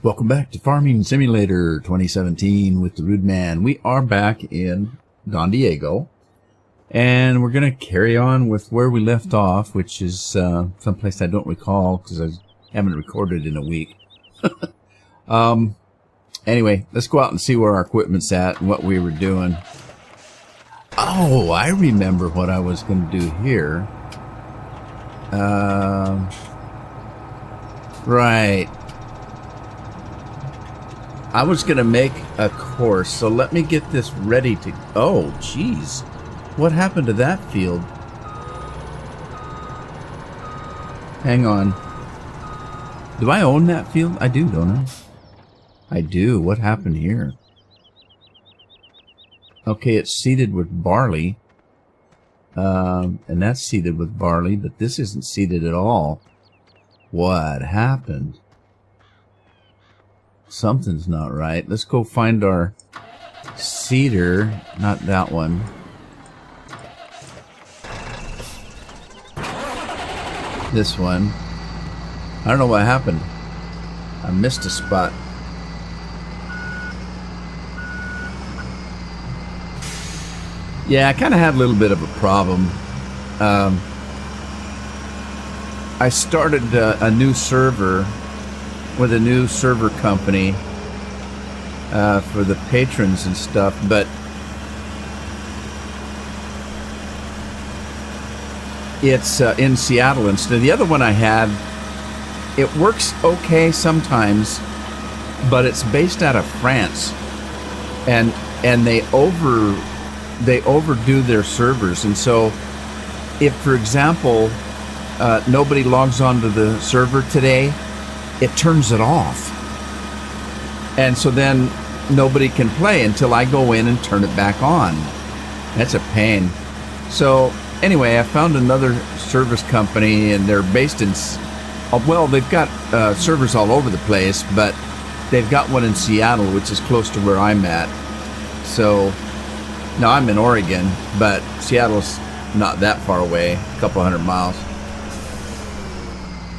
Welcome back to Farming Simulator 2017 with the Rude Man. We are back in Dondiego, and we're going to carry on with where we left off, which is someplace I don't recall because I haven't recorded in a week. Anyway, let's go out and see where our equipment's at and what we were doing. Oh, I remember what I was going to do here. Right. I was going to make a course, so let me get this ready to... Oh, jeez. What happened to that field? Hang on. Do I own that field? I do, don't I? I do. What happened here? Okay, it's seeded with barley. And that's seeded with barley, but this isn't seeded at all. What happened? Something's not right. Let's go find our seeder. Not that one. This one. I don't know what happened. I missed a spot. Yeah, I kind of had a little bit of a problem. I started a new server with a new server company for the patrons and stuff, but it's in Seattle instead. The other one I had, it works okay sometimes, but it's based out of France, and they overdo their servers, and so if, for example, nobody logs onto the server today, it turns it off. And so then nobody can play until I go in and turn it back on. That's a pain. So anyway, I found another service company, and they're based in... Well, they've got servers all over the place, but they've got one in Seattle, which is close to where I'm at. So now I'm in Oregon, but Seattle's not that far away, a couple 100 miles.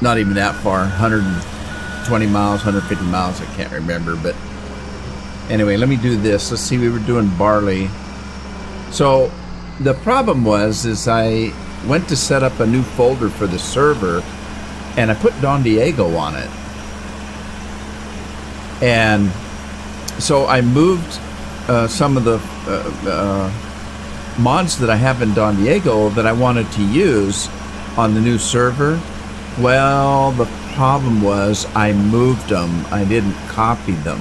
Not even that far, 120 miles, 150 miles, I can't remember. But anyway, let me do this. Let's see, we were doing barley. So the problem is I went to set up a new folder for the server, and I put Dondiego on it. And so I moved some of the mods that I have in Dondiego that I wanted to use on the new server. Well, the problem was I moved them. I didn't copy them.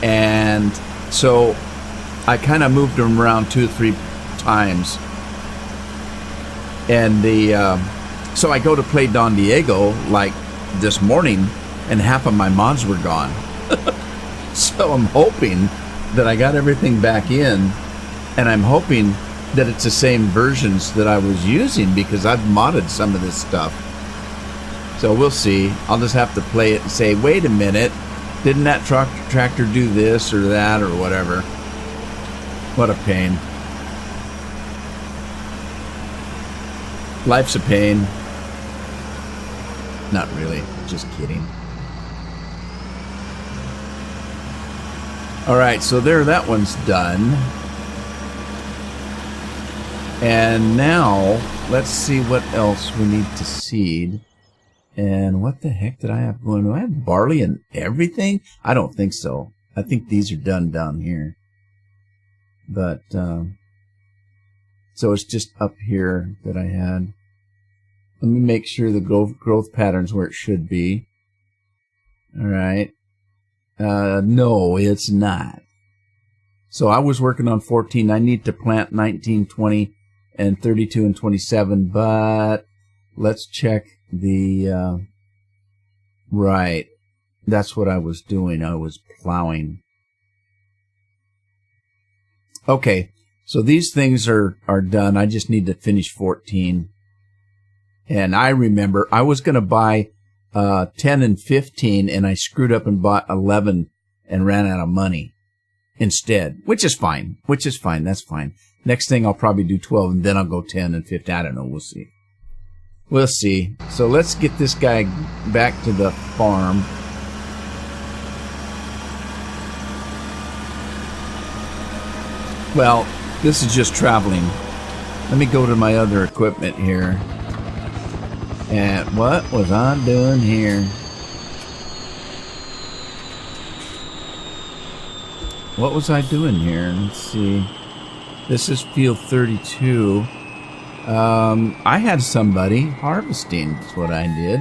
And so I kind of moved them around 2 or 3 times. And so I go to play Dondiego like this morning, and half of my mods were gone. So I'm hoping that I got everything back in, and I'm hoping that it's the same versions that I was using, because I've modded some of this stuff. So we'll see. I'll just have to play it and say, wait a minute, didn't that tractor do this or that or whatever? What a pain. Life's a pain. Not really, just kidding. Alright, so there, that one's done. And now, let's see what else we need to seed. And what the heck did I have going? Do I have barley and everything? I don't think so. I think these are done down here. But, so it's just up here that I had. Let me make sure the growth pattern's where it should be. Alright. No, it's not. So I was working on 14. I need to plant 19, 20, and 32 and 27, but let's check the, right. That's what I was doing. I was plowing. Okay, so these things are done. I just need to finish 14. And I remember I was going to buy 10 and 15, and I screwed up and bought 11 and ran out of money instead, which is fine. That's fine. Next thing I'll probably do 12, and then I'll go 10 and 15. I don't know. We'll see. We'll see. So let's get this guy back to the farm. Well, this is just traveling. Let me go to my other equipment here. And what was I doing here? What was I doing here? Let's see. This is field 32. I had somebody harvesting. That's what I did.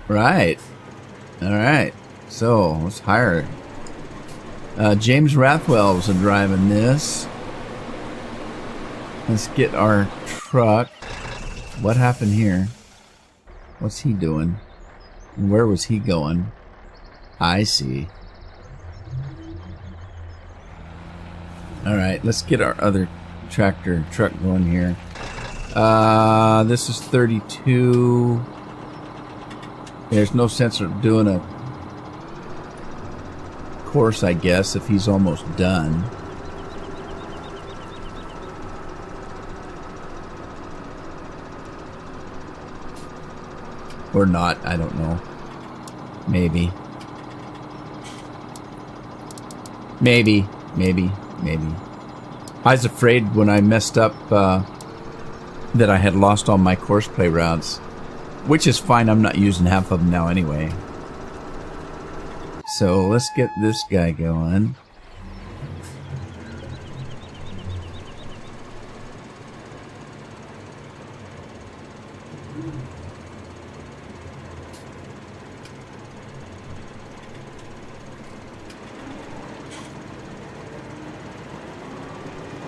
Right. All right. So let's hire. James Rathwell was driving this. Let's get our truck. What happened here? What's he doing? Where was he going? I see. All right, let's get our other truck going here. This is 32. There's no sense of doing a course, I guess, if he's almost done. Or not, I don't know. Maybe. Maybe. I was afraid when I messed up that I had lost all my course play routes. Which is fine, I'm not using half of them now anyway. So let's get this guy going.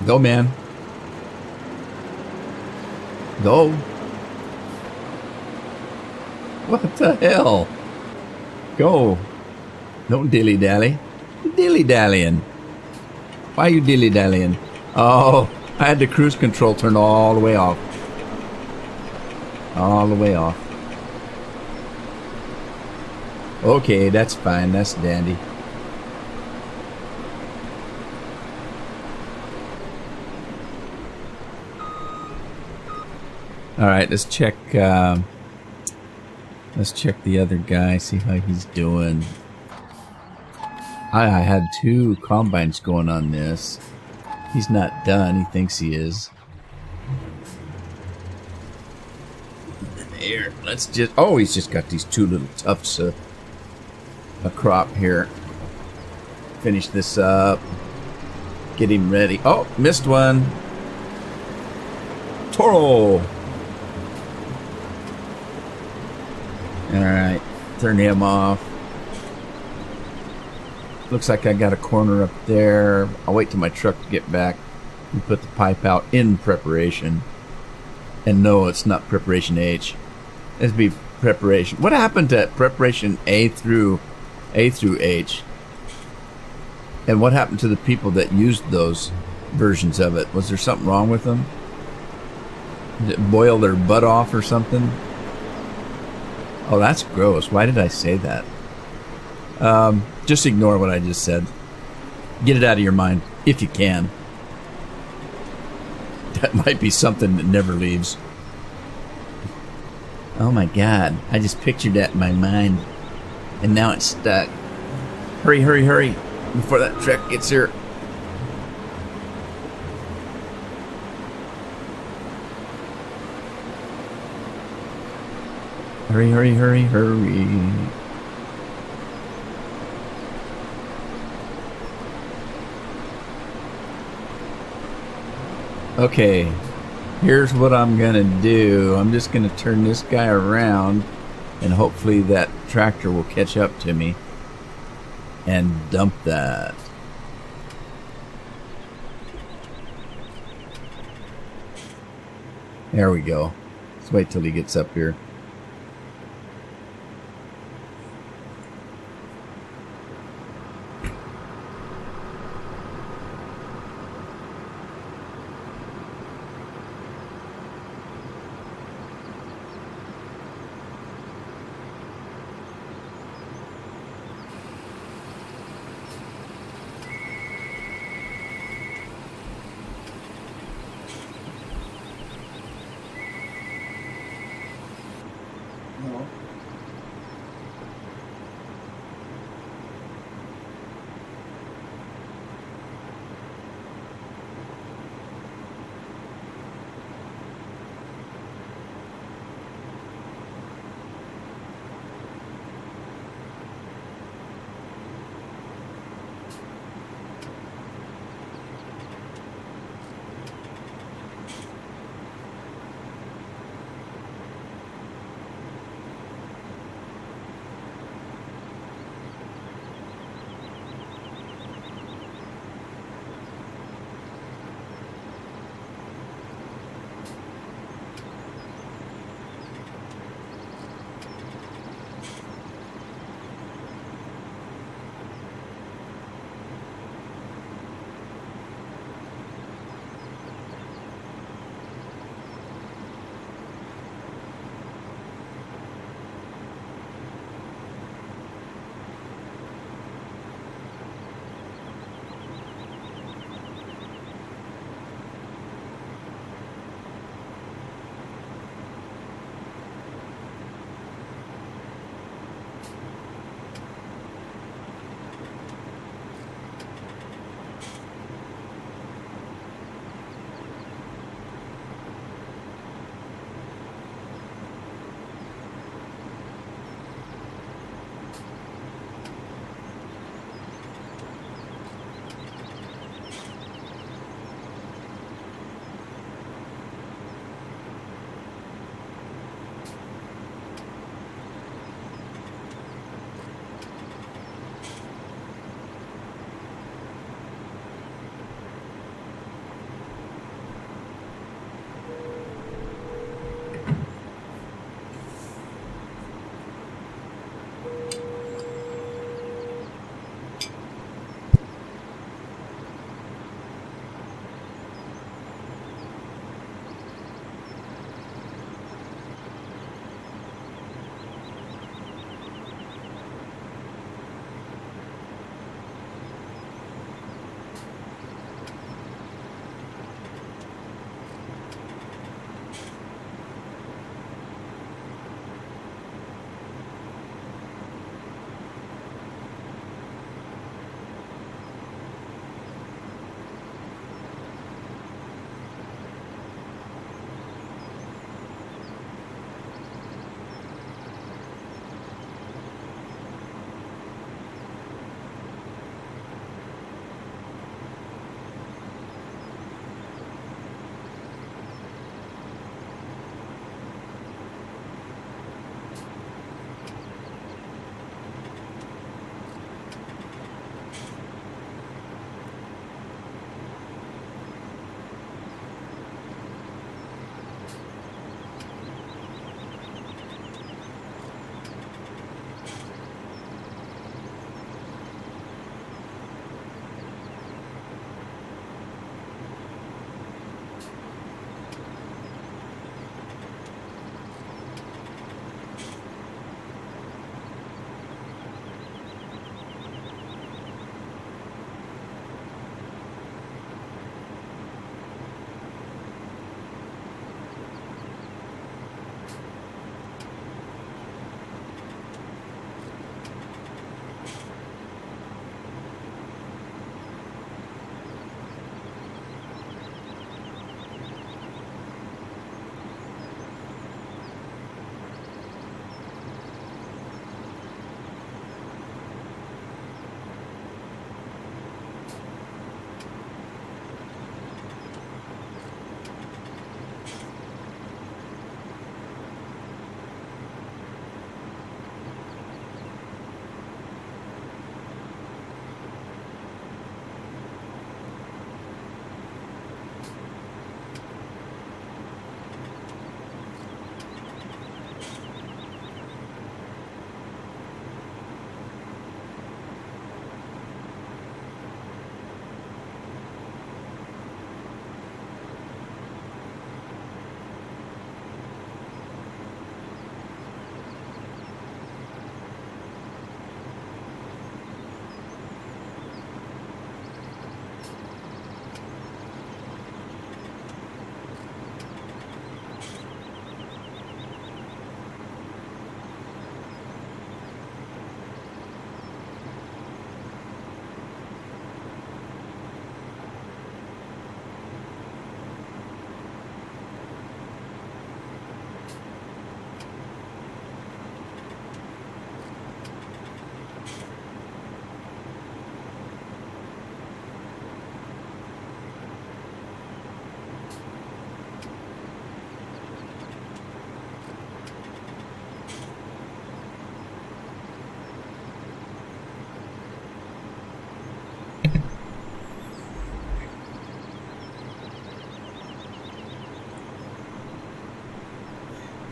Go, man. Go. What the hell? Go. Don't dilly-dally. Dilly-dallying. Why are you dilly-dallying? Oh, I had the cruise control turned all the way off. All the way off. Okay, that's fine. That's dandy. All right, let's check the other guy, see how he's doing. I had 2 combines going on this. He's not done. He thinks he is. Here, let's just... Oh, he's just got these 2 little tufts of a crop here. Finish this up. Get him ready. Oh, missed one. Toro. Alright, turn him off. Looks like I got a corner up there. I'll wait till my truck to get back and put the pipe out in preparation. And no, it's not preparation H. It'd be preparation. What happened to preparation A through H? And what happened to the people that used those versions of it? Was there something wrong with them? Did it boil their butt off or something? Oh, that's gross. Why did I say that? Just ignore what I just said. Get it out of your mind, if you can. That might be something that never leaves. Oh my God. I just pictured that in my mind. And now it's stuck. Hurry, hurry, hurry. Before that truck gets here. Hurry, hurry, hurry, hurry. Okay, here's what I'm gonna do. I'm just gonna turn this guy around and hopefully that tractor will catch up to me and dump that. There we go. Let's wait till he gets up here.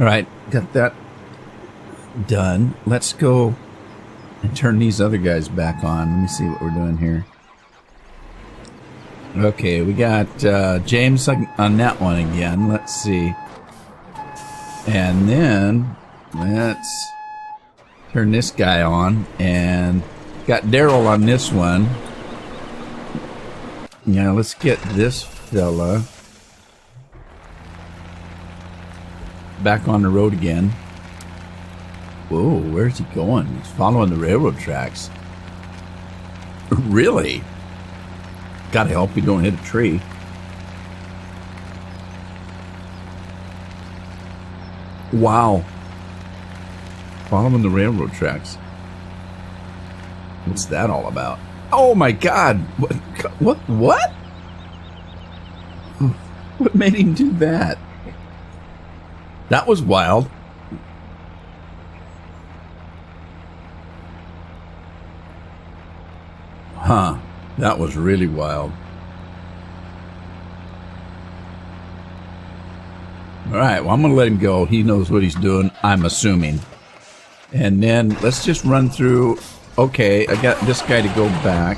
All right, got that done. Let's go and turn these other guys back on. Let me see what we're doing here. Okay, we got James on that one again. Let's see. And then let's turn this guy on. And got Daryl on this one. Now let's get this fella back on the road again. Whoa, where's he going? He's following the railroad tracks. Really? Gotta help you don't hit a tree. Wow. Following the railroad tracks. What's that all about? Oh my God! What? What made him do that? That was wild. Huh. That was really wild. All right, well, I'm going to let him go. He knows what he's doing, I'm assuming. And then let's just run through. Okay, I got this guy to go back.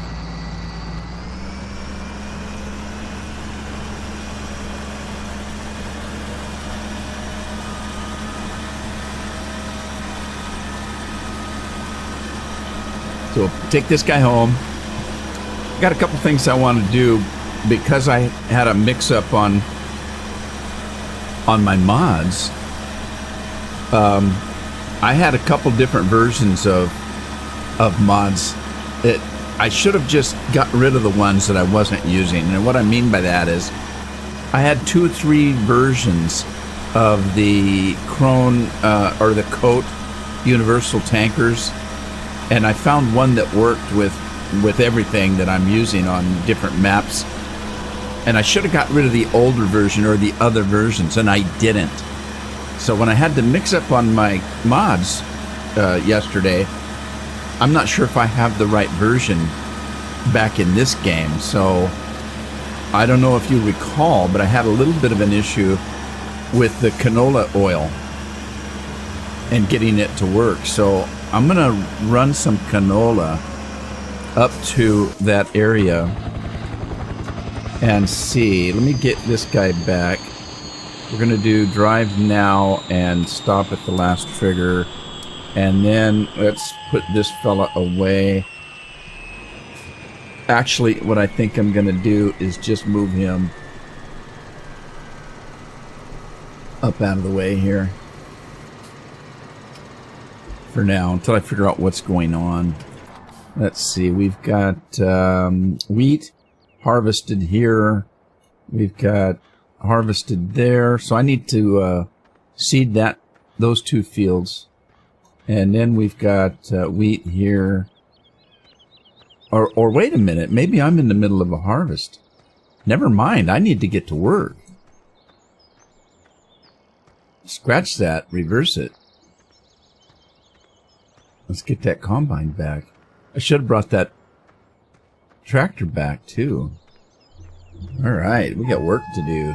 So take this guy home. Got a couple things I want to do because I had a mix-up on my mods. I had a couple different versions of mods that I should have just got rid of the ones that I wasn't using. And what I mean by that is I had 2 or 3 versions of the Krone or the Coat Universal Tankers, and I found one that worked with everything that I'm using on different maps. And I should have got rid of the older version or the other versions, and I didn't. So when I had to mix up on my mods yesterday, I'm not sure if I have the right version back in this game. So I don't know if you recall, but I had a little bit of an issue with the canola oil and getting it to work. So I'm going to run some canola up to that area and see. Let me get this guy back. We're going to do drive now and stop at the last trigger. And then let's put this fella away. Actually, what I think I'm going to do is just move him up out of the way here for now until I figure out what's going on. Let's see. We've got wheat harvested here. We've got harvested there. So I need to seed those 2 fields. And then we've got wheat here. Or wait a minute. Maybe I'm in the middle of a harvest. Never mind. I need to get to work. Scratch that. Reverse it. Let's get that combine back. I should have brought that tractor back, too. All right, we got work to do.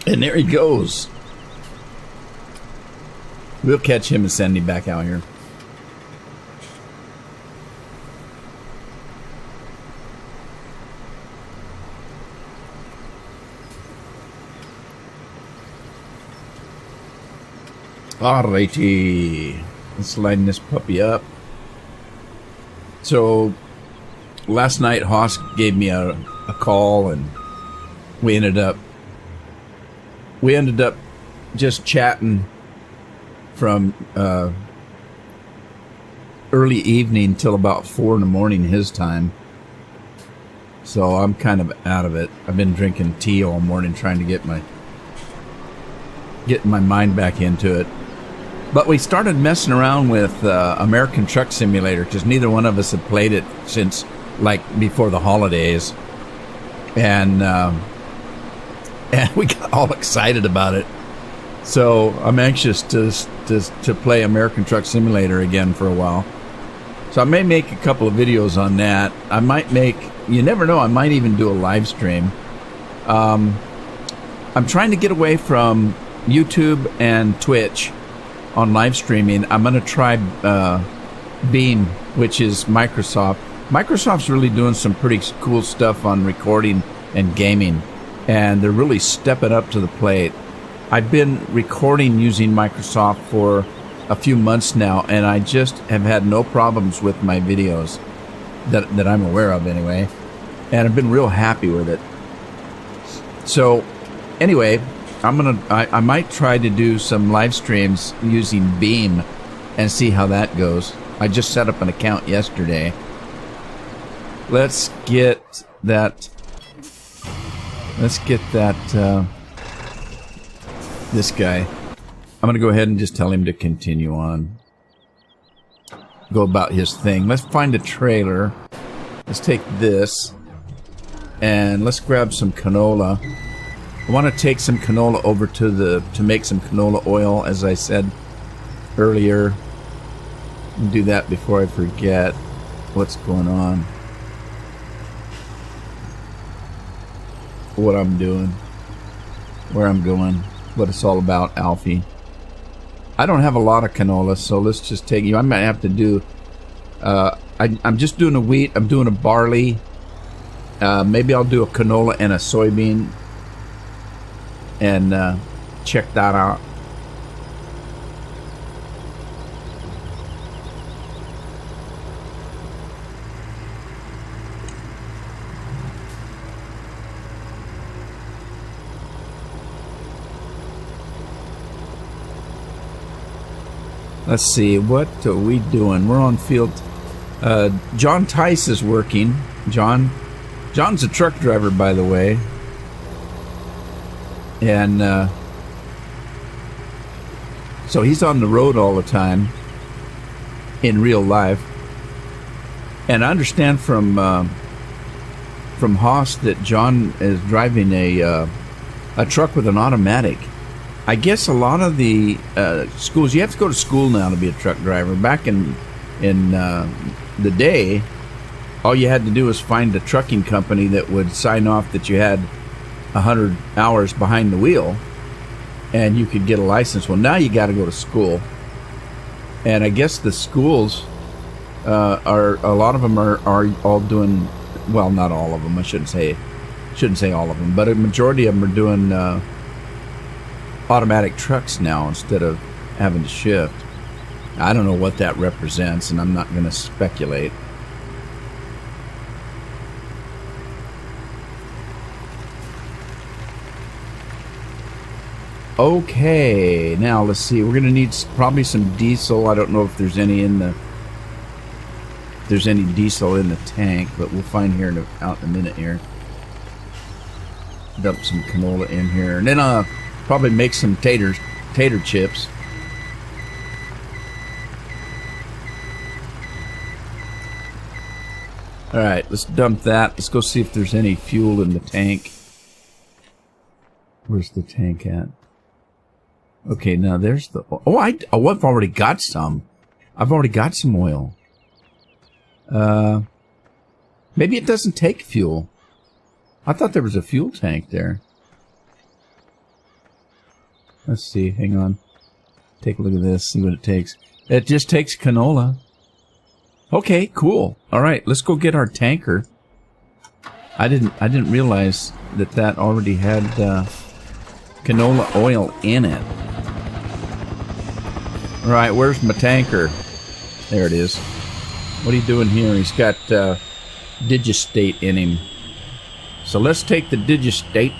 And there he goes. We'll catch him and send him back out here. Alrighty, let's line this puppy up. So last night Hoss gave me a call, and we ended up just chatting from early evening till about 4 in the morning his time. So I'm kind of out of it. I've been drinking tea all morning trying to getting my mind back into it. But we started messing around with American Truck Simulator because neither one of us had played it since like before the holidays, and we got all excited about it. So I'm anxious to play American Truck Simulator again for a while. So I may make a couple of videos on that. I might make, you never know, I might even do a live stream. I'm trying to get away from YouTube and Twitch on live streaming. I'm going to try Beam, which is Microsoft. Microsoft's really doing some pretty cool stuff on recording and gaming, and they're really stepping up to the plate. I've been recording using Microsoft for a few months now, and I just have had no problems with my videos that I'm aware of anyway, and I've been real happy with it. So anyway, I might try to do some live streams using Beam and see how that goes. I just set up an account yesterday. Let's get that this guy. I'm going to go ahead and just tell him to continue on. Go about his thing. Let's find a trailer. Let's take this. And let's grab some canola. I want to take some canola over to make some canola oil, as I said earlier. Do that before I forget what's going on. What I'm doing. Where I'm going. What it's all about, Alfie. I don't have a lot of canola, so let's just take you. I might have to do. I'm just doing a wheat. I'm doing a barley. Maybe I'll do a canola and a soybean, and check that out. Let's see, what are we doing? We're on field. John Tice is working. John's a truck driver, by the way. And so he's on the road all the time in real life. And I understand from Haas that John is driving a truck with an automatic. I guess a lot of the schools, you have to go to school now to be a truck driver. Back in the day, all you had to do was find a trucking company that would sign off that you had 100 hours behind the wheel, and you could get a license. Well, now you got to go to school, and I guess the schools are, a lot of them are all doing, well, not all of them. I shouldn't say all of them, but a majority of them are doing automatic trucks now instead of having to shift. I don't know what that represents, and I'm not going to speculate. Okay, now let's see. We're going to need probably some diesel. I don't know if there's any diesel in the tank, but we'll find here out in a minute here. Dump some canola in here, and then probably make some tater chips. All right, let's dump that. Let's go see if there's any fuel in the tank. Where's the tank at? Okay, now there's the... I've already got some. I've already got some oil. Maybe it doesn't take fuel. I thought there was a fuel tank there. Let's see, hang on. Take a look at this, see what it takes. It just takes canola. Okay, cool. All right, let's go get our tanker. I didn't realize that already had canola oil in it. All right, where's my tanker? There it is. What are you doing here? He's got digistate in him. So let's take the digistate,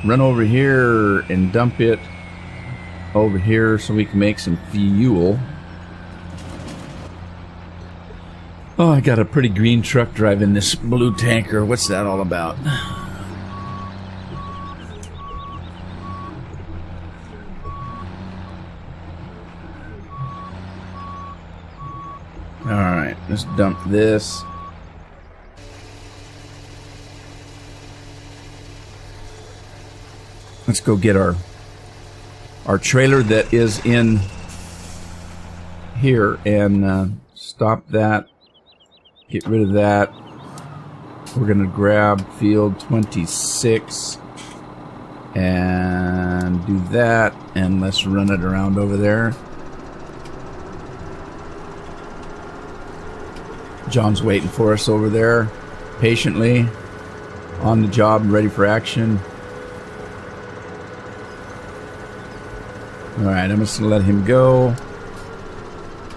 run over here and dump it over here so we can make some fuel. Oh, I got a pretty green truck driving this blue tanker. What's that all about? Alright, let's dump this. Let's go get our trailer that is in here and stop that. Get rid of that. We're going to grab field 26 and do that. And let's run it around over there. John's waiting for us over there patiently on the job, ready for action. All right, I'm just going to let him go.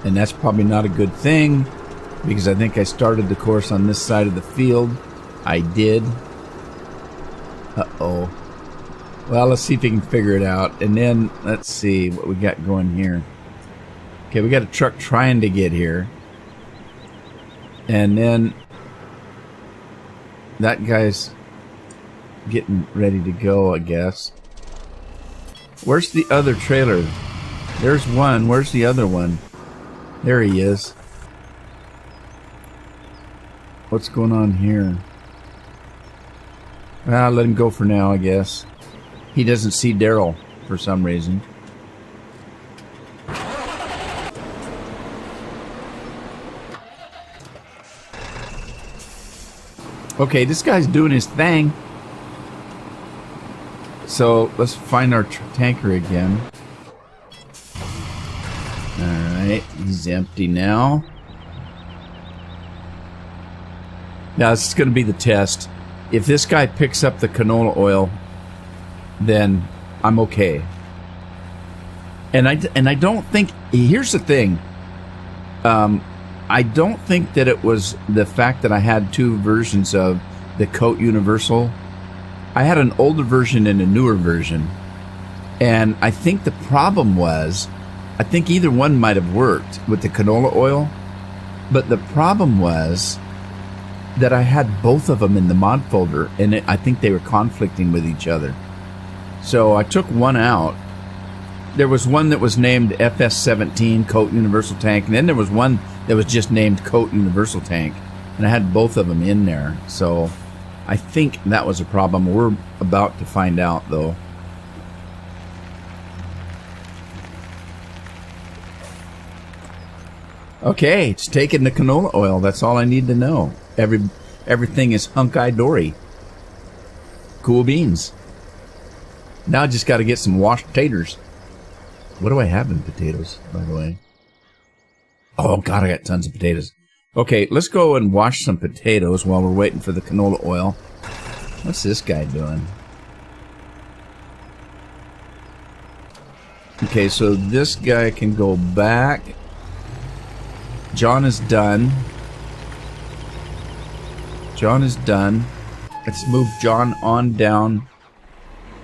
And that's probably not a good thing because I think I started the course on this side of the field. I did. Uh-oh. Well, let's see if we can figure it out. And then let's see what we got going here. Okay, we got a truck trying to get here. And then that guy's getting ready to go, I guess. Where's the other trailer? There's one. Where's the other one? There he is. What's going on here? I'll let him go for now, I guess. He doesn't see Daryl for some reason. Okay, this guy's doing his thing. So let's find our tanker again. Alright, he's empty now. Now this is going to be the test. If this guy picks up the canola oil, then I'm okay. And I don't think... Here's the thing. I don't think that it was the fact that I had two versions of the Coat Universal. I had an older version and a newer version. And I think the problem was, I think either one might have worked with the canola oil. But the problem was that I had both of them in the mod folder, and I think they were conflicting with each other. So I took one out. There was one that was named FS17 Coat Universal Tank, and then there was one that was just named Coat Universal Tank, and I had both of them in there. So I think that was a problem. We're about to find out, though. Okay, it's taking the canola oil. That's all I need to know. Everything is hunky dory. Cool beans. Now I just got to get some washed potatoes. What do I have in potatoes, by the way? Oh, God, I got tons of potatoes. Okay, let's go and wash some potatoes while we're waiting for the canola oil. What's this guy doing? Okay, so this guy can go back. John is done. John is done. Let's move John on down.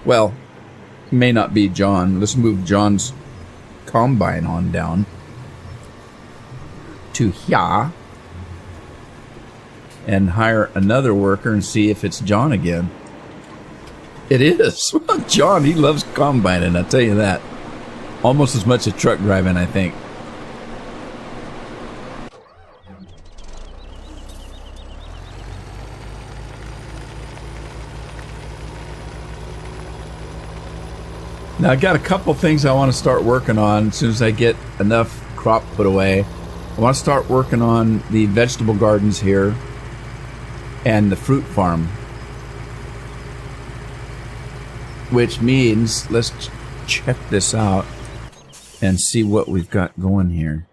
Well, it may not be John. Let's move John's combine on down to here and hire another worker and see if it's John again. It is. John, he loves combining, I'll tell you that. Almost as much as truck driving, I think. Now, I got a couple things I want to start working on as soon as I get enough crop put away. I want to start working on the vegetable gardens here and the fruit farm. Which means, let's check this out and see what we've got going here.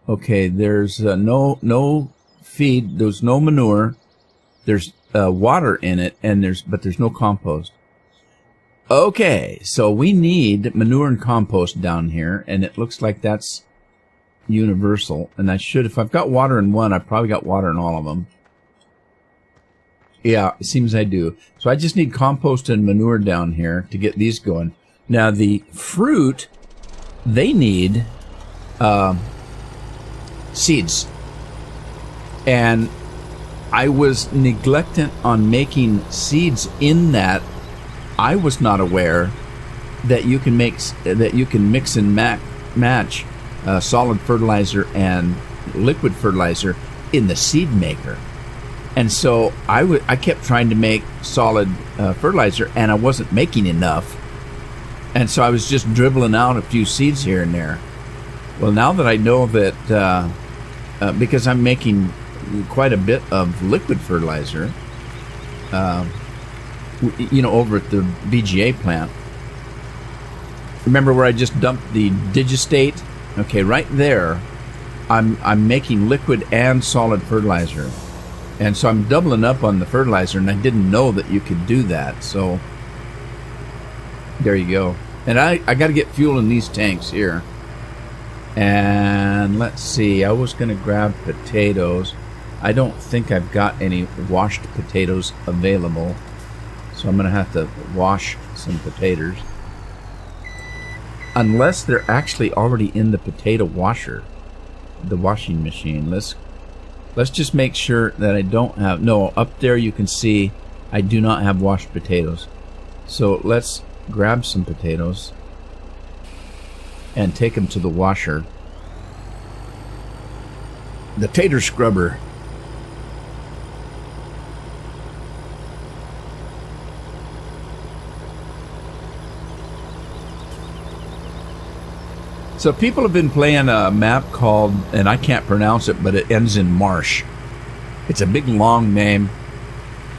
Okay, there's no feed, there's no manure, there's water in it, and but there's no compost. Okay, so we need manure and compost down here, and it looks like that's universal. And I should, if I've got water in one, I've probably got water in all of them. Yeah, it seems I do. So I just need compost and manure down here to get these going. Now the fruit, they need seeds. And I was neglectant on making seeds in that. I was not aware that you can mix and match solid fertilizer and liquid fertilizer in the seed maker. And so I kept trying to make solid fertilizer, and I wasn't making enough. And so I was just dribbling out a few seeds here and there. Well, now that I know that because I'm making quite a bit of liquid fertilizer, over at the BGA plant. Remember where I just dumped the digistate? Okay, right there, I'm making liquid and solid fertilizer. And so I'm doubling up on the fertilizer, and I didn't know that you could do that. So there you go. And I got to get fuel in these tanks here. And let's see, I was going to grab potatoes. I don't think I've got any washed potatoes available. So I'm going to have to wash some potatoes. Unless they're actually already in the potato washer, the washing machine. Let's just make sure that I don't have... No, up there you can see I do not have washed potatoes. So let's grab some potatoes and take them to the washer. The tater scrubber. So people have been playing a map called, and I can't pronounce it, but it ends in Marsh. It's a big long name.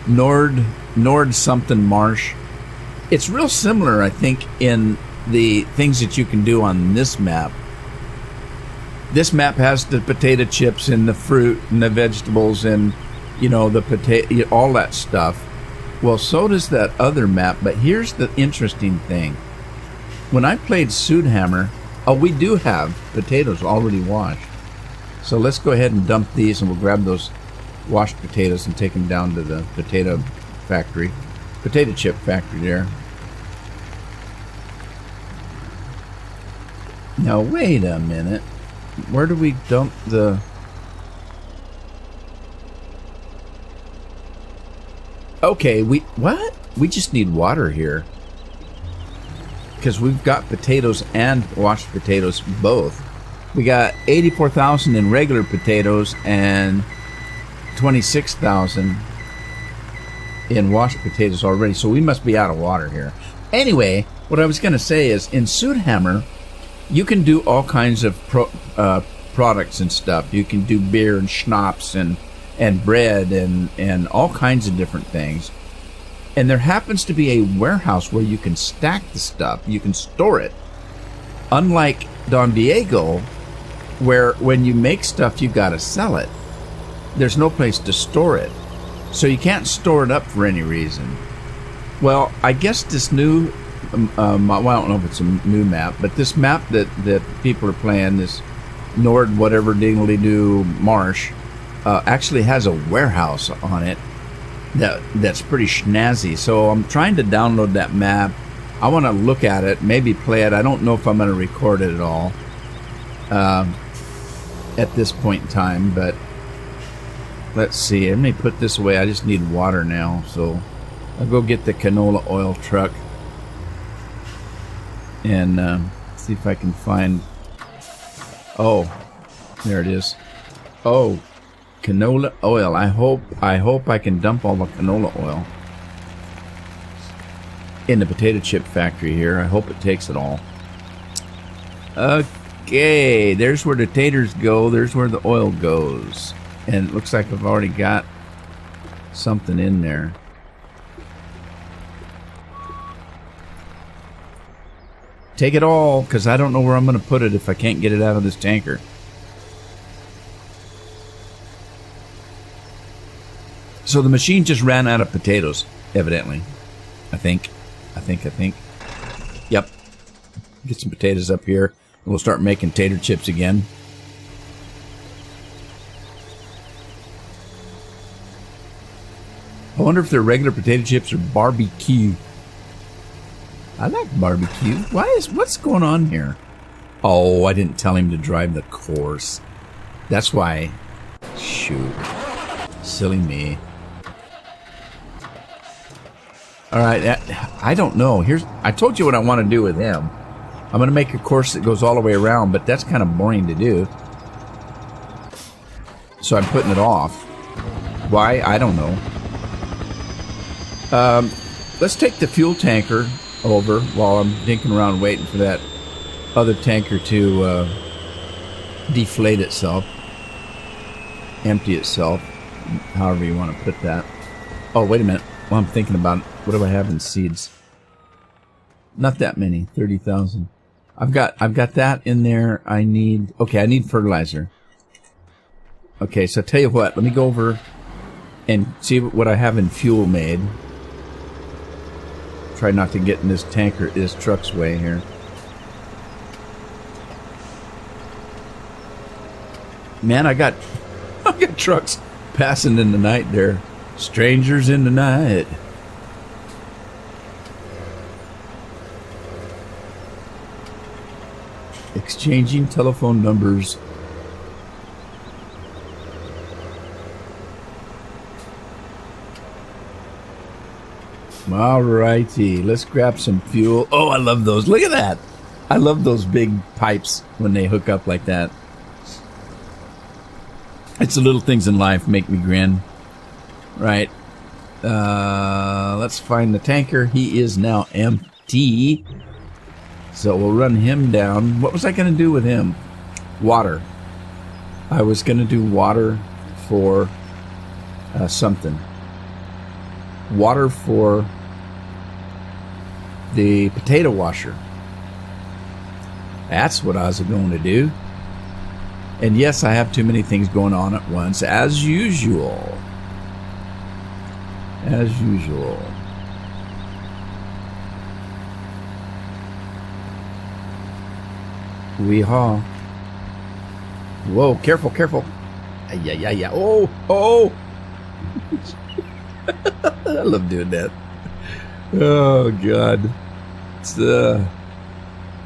Nord something Marsh. It's real similar, I think, in the things that you can do on this map. This map has the potato chips and the fruit and the vegetables and, the potato, all that stuff. Well, so does that other map, but here's the interesting thing. When I played Sudhammer, we do have potatoes already washed. So let's go ahead and dump these, and we'll grab those washed potatoes and take them down to the potato chip factory there. Now, wait a minute. Where do we dump the... Okay, what? We just need water here. Because we've got potatoes and washed potatoes both. We got 84,000 in regular potatoes and 26,000 in washed potatoes already. So we must be out of water here. Anyway, what I was going to say is in Sudhammer, you can do all kinds of products and stuff. You can do beer and schnapps and bread and all kinds of different things. And there happens to be a warehouse where you can stack the stuff. You can store it. Unlike Dondiego, where when you make stuff, you got to sell it. There's no place to store it. So you can't store it up for any reason. Well, I guess this new... well, I don't know if it's a new map, but this map that people are playing, this Nord whatever dingley-doo Marsh, actually has a warehouse on it. That's pretty snazzy. So I'm trying to download that map. I want to look at it, maybe play it. I don't know if I'm going to record it at all at this point in time, but let's see. Let me put this away. I just need water now, so I'll go get the canola oil truck and see if I can find... Oh, there it is. Oh, canola oil. I hope I can dump all the canola oil in the potato chip factory here. I hope it takes it all. Okay, there's where the taters go. There's where the oil goes. And it looks like I've already got something in there. Take it all, because I don't know where I'm going to put it if I can't get it out of this tanker. So the machine just ran out of potatoes, evidently. I think. Yep. Get some potatoes up here, and we'll start making tater chips again. I wonder if they're regular potato chips or barbecue. I like barbecue. What's going on here? Oh, I didn't tell him to drive the course. That's why. Shoot. Silly me. Alright, I don't know. I told you what I want to do with him. I'm going to make a course that goes all the way around, but that's kind of boring to do. So I'm putting it off. Why? I don't know. Let's take the fuel tanker over while I'm dinking around waiting for that other tanker to deflate itself. empty itself, however you want to put that. Oh, wait a minute. Well, I'm thinking about it. What do I have in seeds? Not that many. 30,000. I've got that in there. I need fertilizer. Okay, so tell you what. Let me go over and see what I have in fuel made. Try not to get in this truck's way here. Man, I got trucks passing in the night there. Strangers in the night. Exchanging telephone numbers. Alrighty, let's grab some fuel. Oh, I love those. Look at that. I love those big pipes when they hook up like that. It's the little things in life make me grin. Right. Let's find the tanker. He is now empty. So we'll run him down. What was I going to do with him? Water. I was going to do water for something. Water for the potato washer. That's what I was going to do. And yes, I have too many things going on at once, as usual. As usual. Wee-haw. Whoa, careful, careful. Yeah. Oh. I love doing that. Oh, God. It's,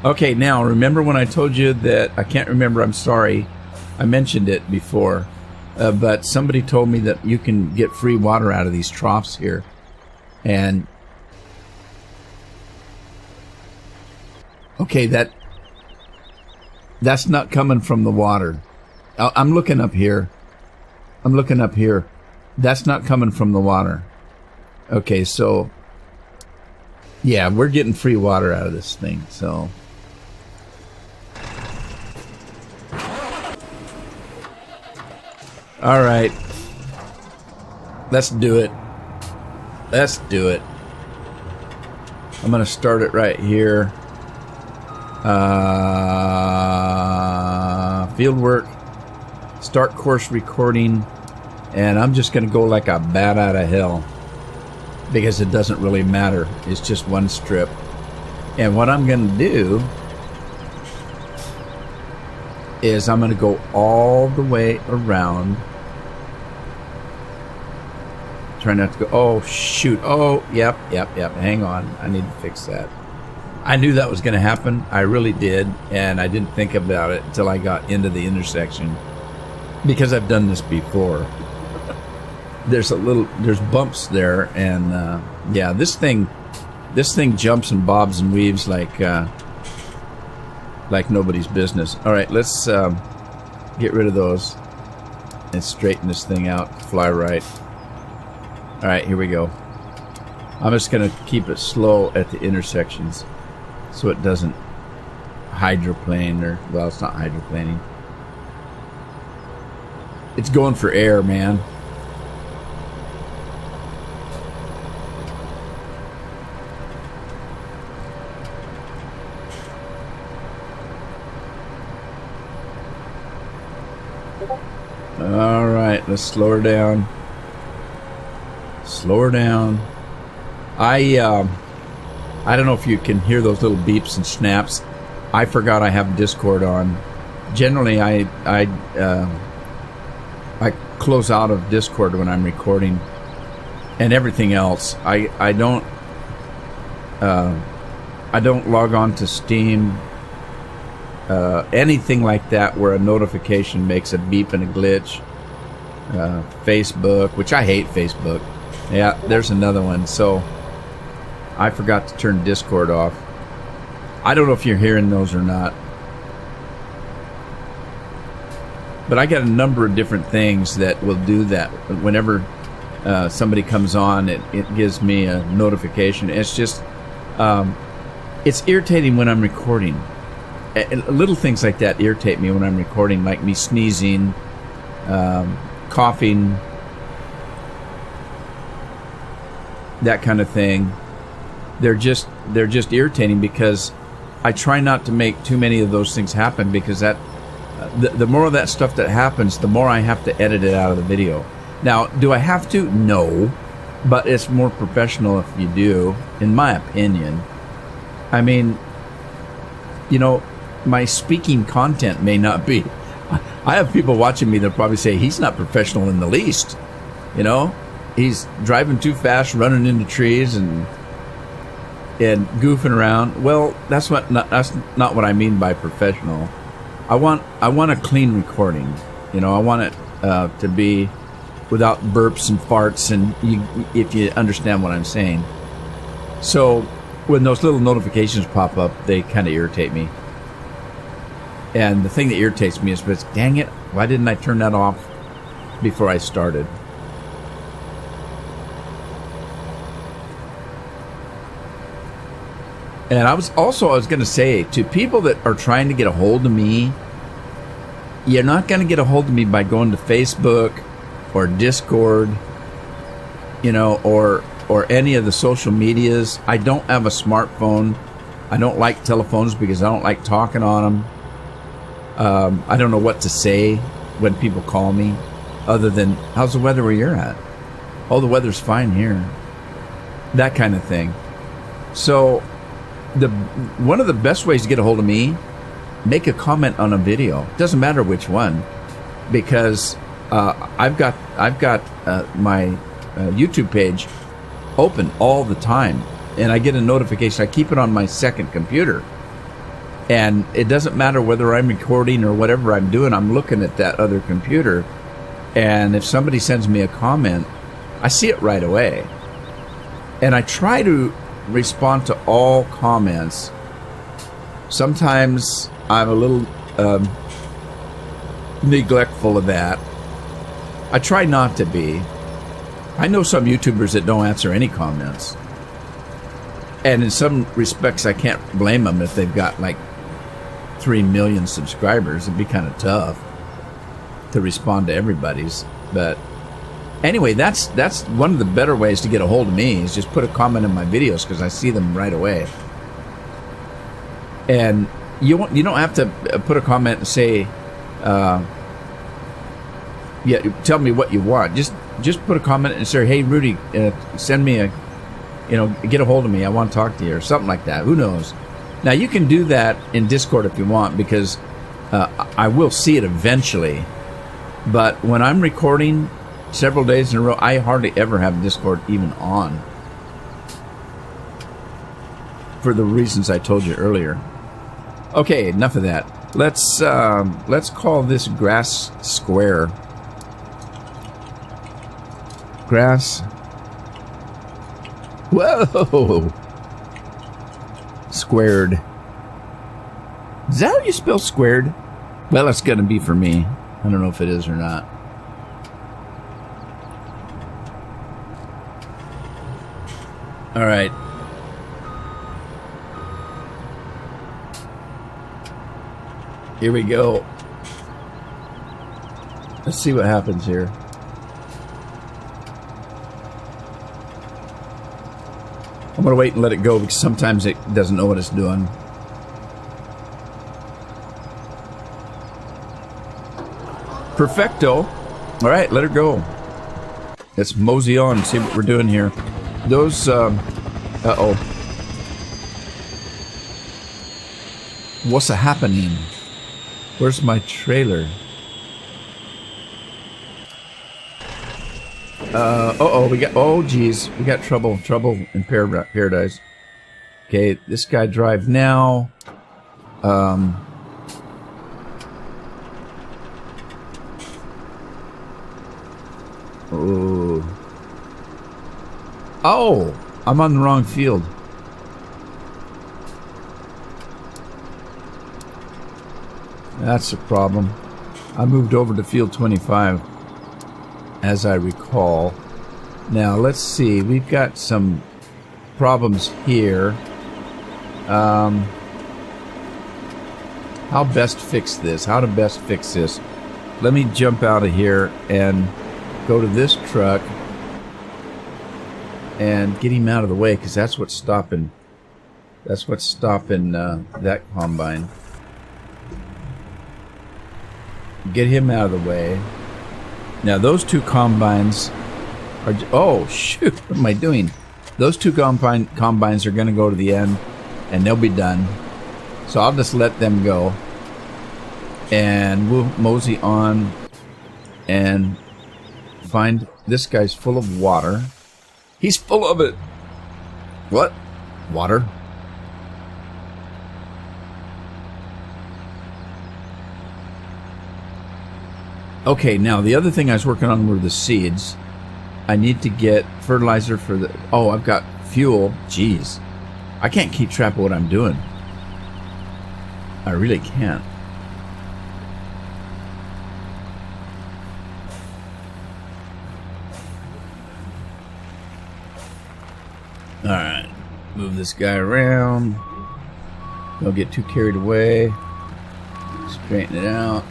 Okay, now, remember when I told you that, I can't remember, I'm sorry, I mentioned it before, but somebody told me that you can get free water out of these troughs here. And, okay, that's not coming from the water. I'm looking up here. That's not coming from the water. Okay, so, yeah, we're getting free water out of this thing, so. All right. Let's do it. I'm going to start it right here. Field work. Start course recording. And I'm just going to go like a bat out of hell. Because it doesn't really matter. It's just one strip. And what I'm going to do is I'm going to go all the way around. Try not to go. Oh, shoot. Oh, yep. Hang on. I need to fix that. I knew that was going to happen. I really did. And I didn't think about it until I got into the intersection. Because I've done this before. There's bumps there. And, yeah, this thing jumps and bobs and weaves like nobody's business. All right, let's get rid of those and straighten this thing out. Fly right. All right, here we go. I'm just going to keep it slow at the intersections so it doesn't hydroplane or, well, it's not hydroplaning. It's going for air, man. All right, let's slow her down. I don't know if you can hear those little beeps and snaps. I forgot I have Discord on. Generally, I close out of Discord when I'm recording, and everything else. I don't log on to Steam. Anything like that where a notification makes a beep and a glitch. Facebook, which I hate Facebook. Yeah, there's another one. So I forgot to turn Discord off. I don't know if you're hearing those or not. But I got a number of different things that will do that. Whenever somebody comes on, it gives me a notification. It's just, it's irritating when I'm recording. Little things like that irritate me when I'm recording, like me sneezing, coughing, that kind of thing. They're just irritating because I try not to make too many of those things happen, because that the more of that stuff that happens, the more I have to edit it out of the video. Now, do I have to? No, but it's more professional if you do, in my opinion. I mean, you know, my speaking content may not be. I have people watching me that probably say he's not professional in the least. You know, he's driving too fast, running into trees, and goofing around. Well, that's not what I mean by professional. I want a clean recording. You know, I want it to be without burps and farts, and if you understand what I'm saying. So when those little notifications pop up, they kind of irritate me. And the thing that irritates me is, dang it, why didn't I turn that off before I started? And I was going to say, to people that are trying to get a hold of me, you're not going to get a hold of me by going to Facebook or Discord, you know, or any of the social medias. I don't have a smartphone. I don't like telephones because I don't like talking on them. I don't know what to say when people call me, other than, how's the weather where you're at? Oh, the weather's fine here. That kind of thing. So one of the best ways to get a hold of me, make a comment on a video. Doesn't matter which one, because I've got my YouTube page open all the time, and I get a notification. I keep it on my second computer, and it doesn't matter whether I'm recording or whatever I'm doing. I'm looking at that other computer, and if somebody sends me a comment, I see it right away, and I try to respond to all comments. Sometimes I'm a little neglectful of that. I try not to be. I know some YouTubers that don't answer any comments, and in some respects I can't blame them. If they've got like 3 million subscribers, it'd be kind of tough to respond to everybody's. But anyway, that's one of the better ways to get a hold of me, is just put a comment in my videos, because I see them right away. And you don't have to put a comment and say, yeah, tell me what you want. Just put a comment and say, hey, Rudy, send me get a hold of me. I want to talk to you, or something like that. Who knows? Now, you can do that in Discord if you want, because I will see it eventually. But when I'm recording several days in a row, I hardly ever have Discord even on, for the reasons I told you earlier. Okay, enough of that. Let's call this grass square. Grass. Whoa! Squared. Is that how you spell squared? Well, it's gonna be for me. I don't know if it is or not. All right. Here we go. Let's see what happens here. I'm going to wait and let it go, because sometimes it doesn't know what it's doing. Perfecto. All right, let her go. Let's mosey on and see what we're doing here. Those, uh-oh. What's happening? Where's my trailer? We got, oh geez, we got trouble in paradise. Okay, this guy drive now. Oh, I'm on the wrong field. That's a problem. I moved over to field 25, as I recall. Now, let's see. We've got some problems here. How to best fix this? let me jump out of here and go to this truck and get him out of the way, because that's what's stopping. That's what's stopping that combine. Get him out of the way. Now those two combines are. Oh shoot! What am I doing? Those two combines are going to go to the end, and they'll be done. So I'll just let them go, and we'll mosey on and find this guy's full of water. He's full of it. What? Water? Okay, now the other thing I was working on were the seeds. I need to get fertilizer for the... Oh, I've got fuel. Jeez. I can't keep track of what I'm doing. I really can't. Alright. Move this guy around. Don't get too carried away. Straighten it out.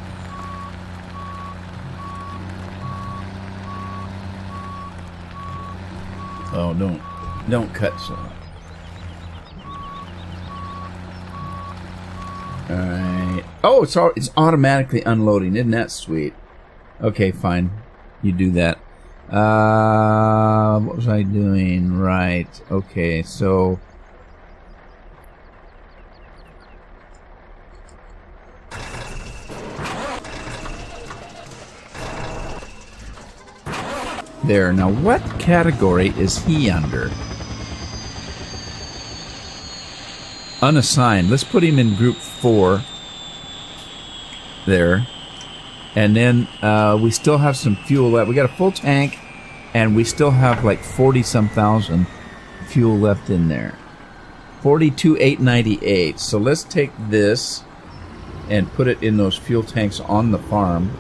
Oh, don't cut so. Alright. Oh, it's automatically unloading. Isn't that sweet? Okay, fine. You do that. What was I doing? Right. Okay, so... There. Now, what category is he under? Unassigned. Let's put him in group 4. There. And then we still have some fuel left. We got a full tank, and we still have like 40-some thousand fuel left in there. 42,898. So let's take this and put it in those fuel tanks on the farm.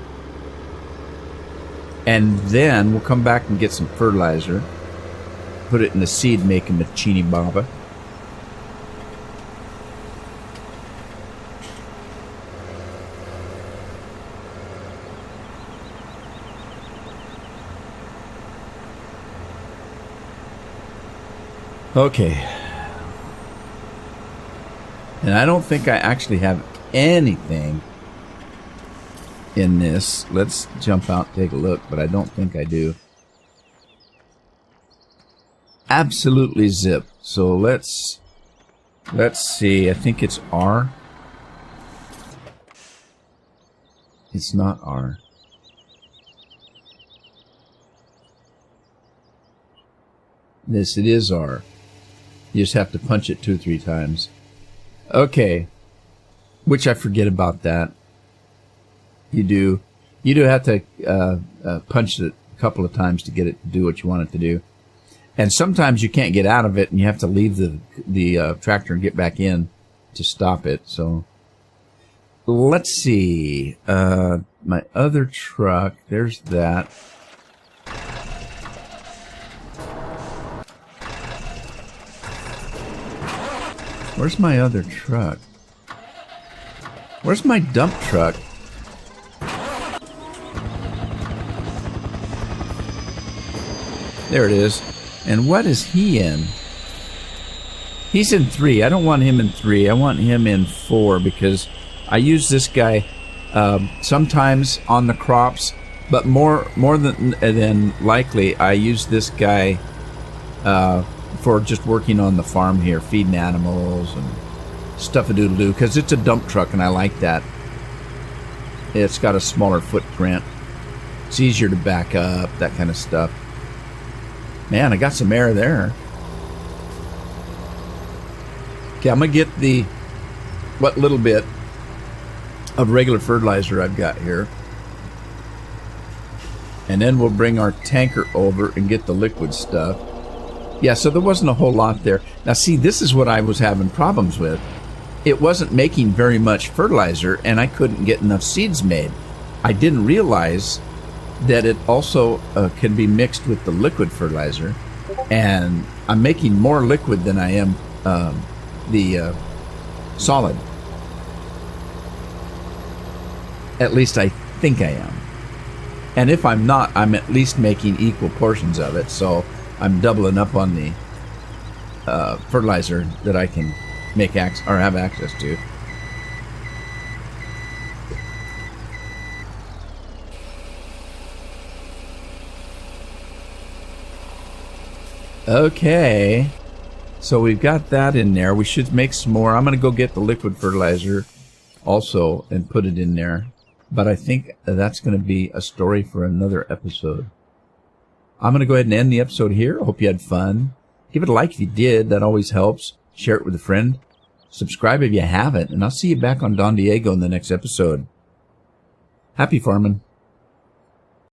And then we'll come back and get some fertilizer. Put it in the seed making machine baba. Okay. And I don't think I actually have anything in this. Let's jump out and take a look, but I don't think I do. Absolutely zip. So let's see. I think it's R. It's not R. This, it is R. You just have to punch it 2 or 3 times. Okay. Which I forget about that. You do have to punch it a couple of times to get it to do what you want it to do. And sometimes you can't get out of it, and you have to leave the tractor and get back in to stop it. So let's see. My other truck, there's that. Where's my other truck? Where's my dump truck? There it is. And what is he in? He's in 3. I don't want him in 3. I want him in 4 because I use this guy sometimes on the crops, but more than likely I use this guy for just working on the farm here, feeding animals and stuff-a-doodle-doo, because it's a dump truck and I like that. It's got a smaller footprint. It's easier to back up, that kind of stuff. Man, I got some air there. Okay, I'm going to get what little bit of regular fertilizer I've got here. And then we'll bring our tanker over and get the liquid stuff. Yeah, so there wasn't a whole lot there. Now, see, this is what I was having problems with. It wasn't making very much fertilizer, and I couldn't get enough seeds made. I didn't realize that it also can be mixed with the liquid fertilizer, and I'm making more liquid than I am the solid. At least I think I am. And if I'm not, I'm at least making equal portions of it, so I'm doubling up on the fertilizer that I can make have access to. Okay, so we've got that in there. We should make some more. I'm going to go get the liquid fertilizer also and put it in there. But I think that's going to be a story for another episode. I'm going to go ahead and end the episode here. I hope you had fun. Give it a like if you did. That always helps. Share it with a friend. Subscribe if you haven't. And I'll see you back on Dondiego in the next episode. Happy farming.